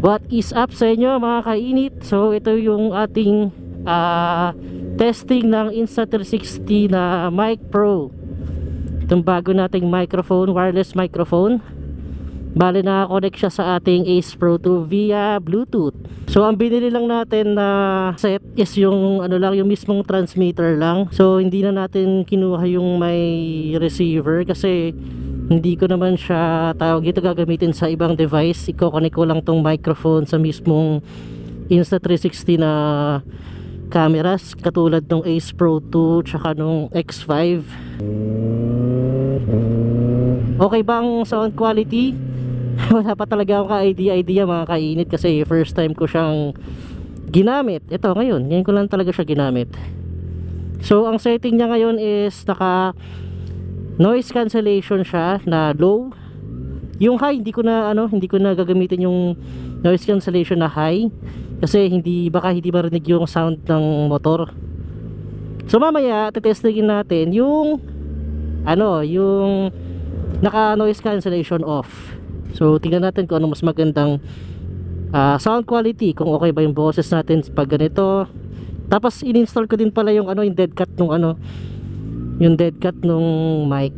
What is up sa inyo mga kainit? So ito yung ating testing ng Insta360 na Mic Pro. Itong bago nating microphone, wireless microphone. Bale nakakonect siya sa ating Ace Pro 2 via Bluetooth. So ang binili lang natin na set is yung ano lang, yung mismong transmitter lang. So hindi na natin kinuha yung may receiver kasi hindi ko naman siya tawag ito gagamitin sa ibang device. Iko-connect ko lang tong microphone sa mismong Insta360 na cameras katulad ng Ace Pro 2 tsaka nung X5. Okay ba ang sound quality? Wala pa talaga akong ka-idea mga kainit kasi first time ko siyang ginamit. Ito ngayon ko lang talaga siya ginamit. So ang setting niya ngayon is naka noise cancellation siya na low. Yung high hindi ko na gagamitin yung noise cancellation na high kasi baka hindi marinig yung sound ng motor. So mamaya tetestingin natin yung yung naka noise cancellation off. So tingnan natin kung ano mas magandang sound quality, kung okay ba yung boses natin pag ganito. Tapos in-install ko din pala yung yung dead cut yung dead cut nung mic.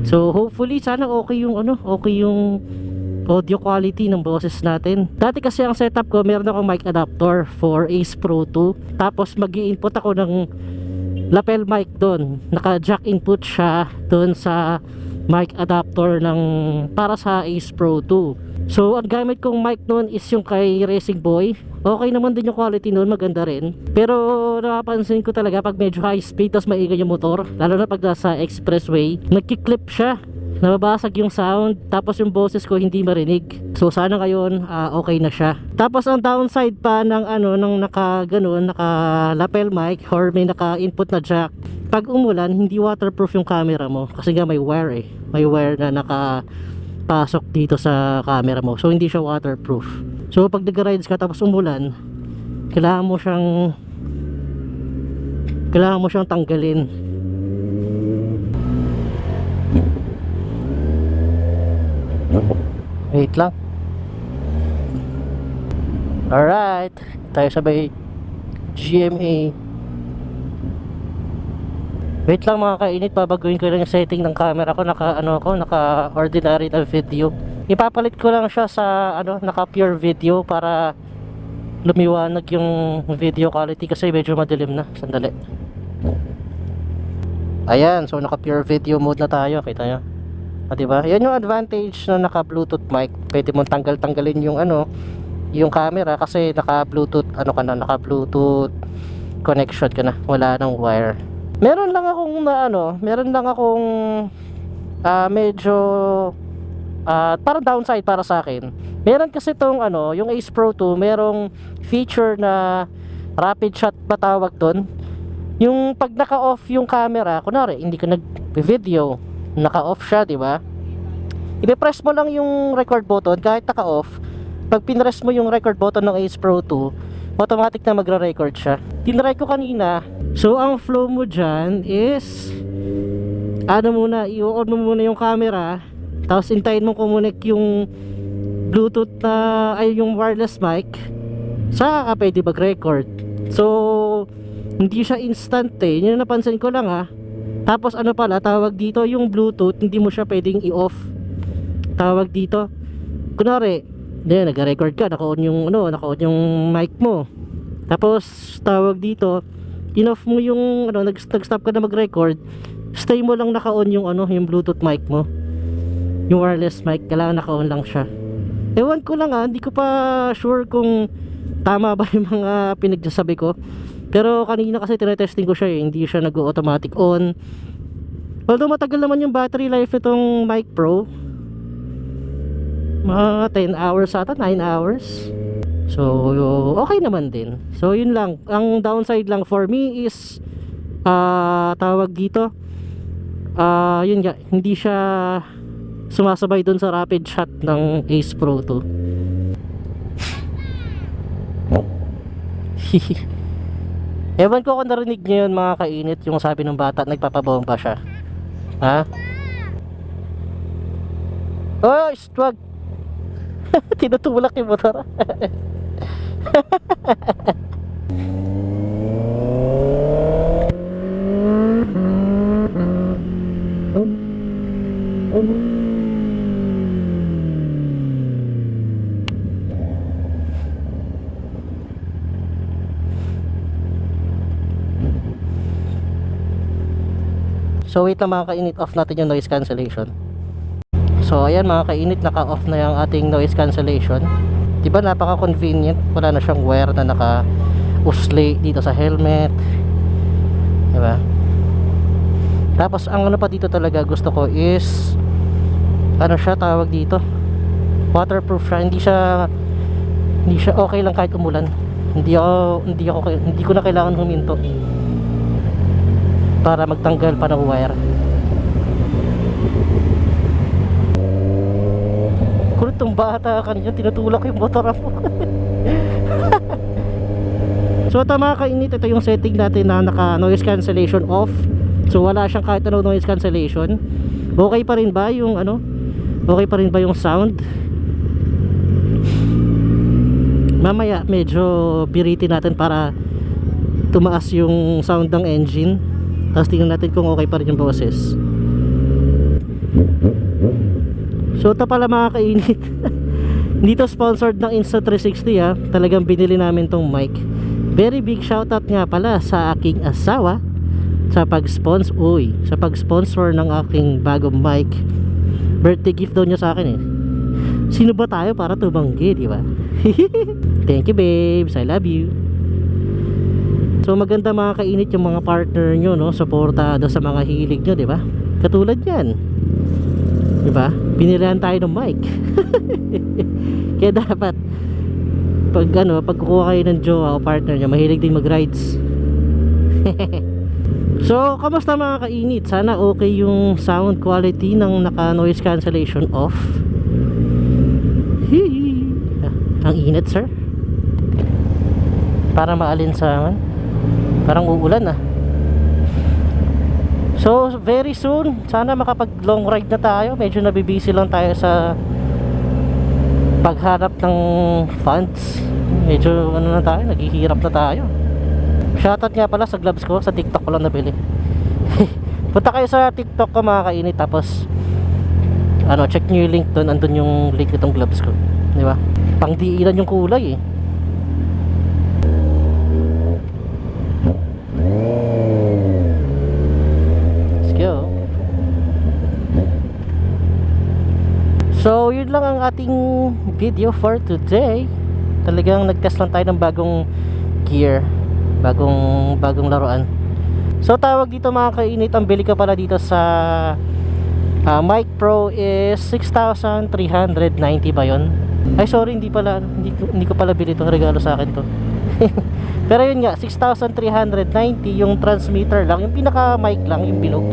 So hopefully sana okay yung audio quality ng boses natin. Dati kasi ang setup ko, meron akong mic adapter for Ace Pro 2. Tapos mag-i-input ako ng lapel mic doon. Naka-jack input siya doon sa mic adapter para sa Ace Pro 2. So ang gamit kong mic noon is yung kay Racing Boy. Okay naman din yung quality noon, maganda rin. Pero napapansin ko talaga pag medyo high speed tapos maingay yung motor, lalo na pag nasa expressway, nagki-clip siya, nababasag yung sound, tapos yung boses ko hindi marinig. So sana ngayon okay na siya. Tapos ang downside pa ng naka lapel mic or may naka input na jack, pag umulan hindi waterproof yung camera mo kasi nga may wire may wire na nakapasok dito sa camera mo, so hindi siya waterproof. So pag nag-rides ka tapos umulan, kailangan mo siyang tanggalin. Wait lang. Alright, tayo sabay GMA. Wait lang mga kainit, babaguhin ko lang yung setting ng camera ko. Naka ordinary na video. Ipapalit ko lang siya sa naka pure video para lumiwanag yung video quality kasi medyo madilim na. Sandali. Ayan, so naka pure video mode na tayo, kita nyo. Diba? Yan yung advantage na naka Bluetooth mic. Pwede mong tanggalin yung yung camera kasi naka Bluetooth naka Bluetooth connection ka na, wala nang wire. Meron lang akong medyo parang downside para sa akin. Meron kasi tong yung Ace Pro 2, merong feature na rapid shot ba tawag doon. Yung pag naka-off yung camera, kunwari hindi ka nag-video, naka-off siya, di ba? I-press mo lang yung record button kahit naka-off. Pag pinress mo yung record button ng Ace Pro 2, automatic na magre-record siya. Tinry ko kanina. So ang flow mo dyan is i-on mo muna yung camera, tapos hintayin mo kumunik yung Bluetooth yung wireless mic, saka ka pwede mag-record. So hindi siya instant yun yung napansin ko lang Tapos tawag dito yung Bluetooth, hindi mo siya pwedeng i-off. Tawag dito, kunwari nag-record ka, naka-on yung mic mo, tapos tawag dito, in-off mo yung nag-stop ka na mag-record, stay mo lang naka-on yung yung Bluetooth mic mo, yung wireless mic, kailangan naka-on lang siya. Ewan ko lang hindi ko pa sure kung tama ba yung mga pinagsasabi ko. Pero kanina kasi tinetesting ko siya hindi siya nag-automatic on. Although matagal naman yung battery life itong Mic Pro, mga 10 hours ata, 9 hours. So okay naman din. So yun lang, ang downside lang for me is tawag dito, yun nga, hindi siya sumasabay dun sa rapid shot ng Ace Pro 2. Ewan ko kung narinig nyo yun mga kainit, yung sabi ng bata, nagpapabomba siya. Oh, wag. Tinutulak yung motor. So wait lang mga kainit, off natin yung noise cancellation. So ayan mga kainit, naka-off na yung ating noise cancellation. Diba napaka-convenient, wala na siyang wire na naka-usli dito sa helmet. Diba? Tapos ang ano pa dito talaga gusto ko is, ano siya tawag dito, waterproof siya. Hindi siya okay lang kahit umulan. Hindi ko na kailangan huminto para magtanggal pa ng wire. Kulit tong bata kanina, tinutulak yung motor mo. So ito mga kainit, ito yung setting natin na naka noise cancellation off. So wala siyang kahit ano noise cancellation. Okay pa rin ba yung ano? Okay pa rin ba yung sound? Mamaya medyo piritin natin para tumaas yung sound ng engine. Tapos tingnan natin kung okay pa rin yung boses. So ito pala mga kainit. Dito sponsored ng Insta360 ha. Talagang binili namin tong mic. Very big shoutout nga pala sa aking asawa sa pag-sponsor ng aking bagong mic. Birthday gift daw niya sa akin eh. Sino ba tayo para tumanggi, di ba? Thank you babes, I love you. So maganda mga kainit yung mga partner nyo, no? Suportado sa mga hilig nyo, di ba? Katulad yan, di ba? Binilihan tayo ng mic. Kaya dapat pag kukuha kayo ng jowa o partner nyo, mahilig din mag-rides. So kamusta mga kainit? Sana okay yung sound quality ng naka noise cancellation off. Ang init sir, para maalinsangan. Parang uulan ah. So very soon sana makapag long ride na tayo. Medyo nabibisi lang tayo sa paghanap ng funds. Medyo ano na tayo, naghihirap na tayo. Shoutout nga pala sa gloves ko, sa TikTok ko lang nabili. Punta kayo sa TikTok ko mga kainit, tapos ano, check nyo yung link doon. Andun yung link nitong gloves ko, di ba? Pangdiilan yung kulay eh. So yun lang ang ating video for today. Talagang nagtest lang tayo ng bagong gear, bagong laruan. So tawag dito mga kainit, ang bili ka pala dito sa Mic Pro is 6,390 ba yun? Ay sorry, hindi ko pala bili to, regalo sa akin to. Pero yun nga, 6,390 yung transmitter lang, yung pinaka mic lang, yung bilog.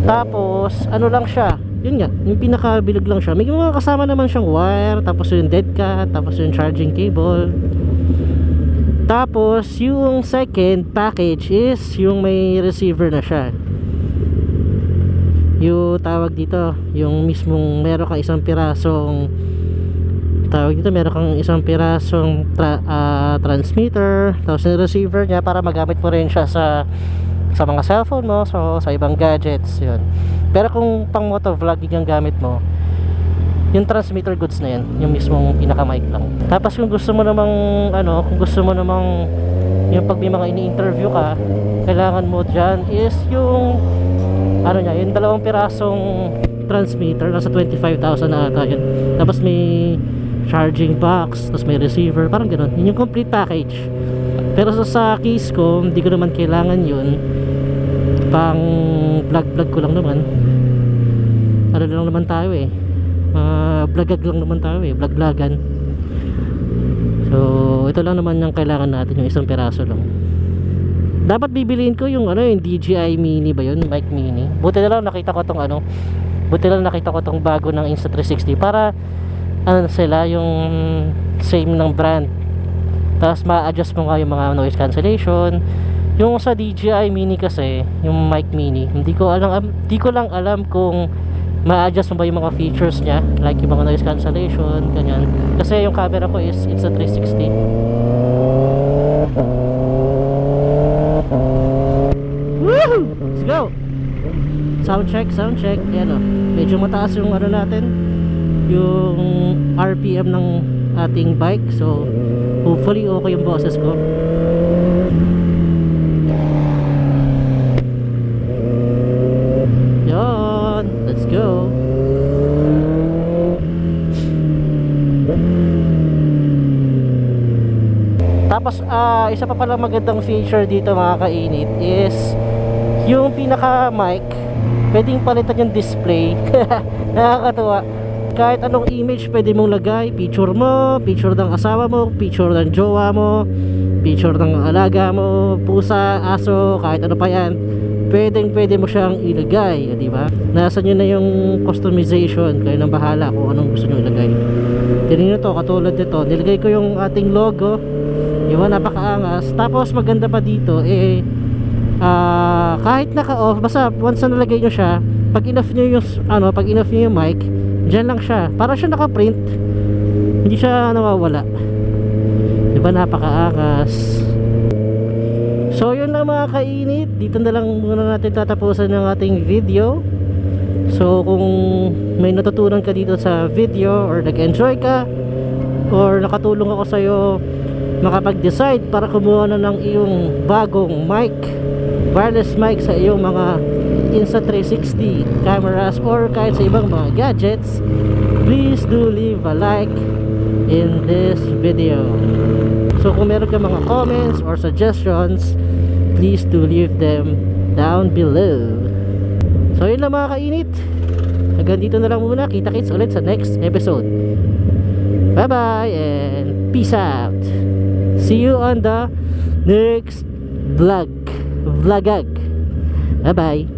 Tapos ano lang siya, yun nga, yung pinakabilog lang siya. May mga kasama naman siyang wire, tapos yung dead cat, tapos yung charging cable. Tapos yung second package is yung may receiver na siya. Yung tawag dito, yung mismong meron kang isang pirasong transmitter, tapos yung receiver niya para magamit mo rin siya sa mga cellphone mo, so sa ibang gadgets, yun. Pero kung pang motovlog yung gamit mo, yung transmitter goods na yan, yung mismong pinaka mic lang. Tapos kung gusto mo namang yung pag may mga ini-interview ka, kailangan mo dyan is yung yung dalawang pirasong transmitter, nasa 25,000 na ata yun. Tapos may charging box, tapos may receiver, parang gano'n. Yun yung complete package. Pero sa case ko, hindi ko naman kailangan yun. Pang vlog ko lang naman. Ano lang naman tayo eh, vlogag lang naman tayo eh, vlog-vlogan. So ito lang naman yung kailangan natin, yung isang piraso lang. Dapat bibiliin ko yung yung DJI Mini ba yun, mic mini. Buti na lang nakita ko tong bago ng Insta360 para sila yung same ng brand. Tapos ma-adjust mo nga yung mga noise cancellation. Yung sa DJI Mini kasi, yung mic mini, hindi ko lang alam kung ma-adjust mo ba yung mga features niya, like yung mga noise cancellation, ganyan. Kasi yung camera ko is it's a 360. Woohoo! Let's go! Sound check. Yan o. Medyo mataas yung ano natin, yung RPM ng ating bike. So, hopefully okay yung boses ko. Yan. Let's go. Tapos, isa pa palang magandang feature dito mga kainit is yung pinaka mic, pwedeng palitan yung display. Nakakatuwa. Kahit anong image pwede mong lagay, picture mo, picture ng asawa mo, picture ng jowa mo, picture ng alaga mo, pusa, aso, kahit ano pa yan, pwede mo siyang ilagay, di ba? Nasa nyo na yung customization, kayo nang bahala kung anong gusto nyo ilagay. Tingnan nyo to, katulad nito, nilagay ko yung ating logo, yun, napakaangas. Tapos maganda pa dito, kahit naka-off, basta once na nalagay nyo siya, pag in-off nyo yung mic, dyan lang siya, para siya naka-print, hindi siya nawawala. Diba, napakaangas. So yun lang mga kainit, dito na lang muna natin tatapusan ng ating video. So kung may natutunan ka dito sa video, or nag-enjoy ka, or nakatulong ako sa'yo makapag-decide para kumuha na ng iyong bagong mic, wireless mic sa iyong mga Insta360 cameras or kahit sa ibang mga gadgets, please do leave a like in this video. So kung meron ka mga comments or suggestions, please do leave them down below. So yun lang mga kainit, hanggang dito na lang muna. Kita-kits ulit sa next episode. Bye bye and peace out. See you on the next vlogag. Bye bye.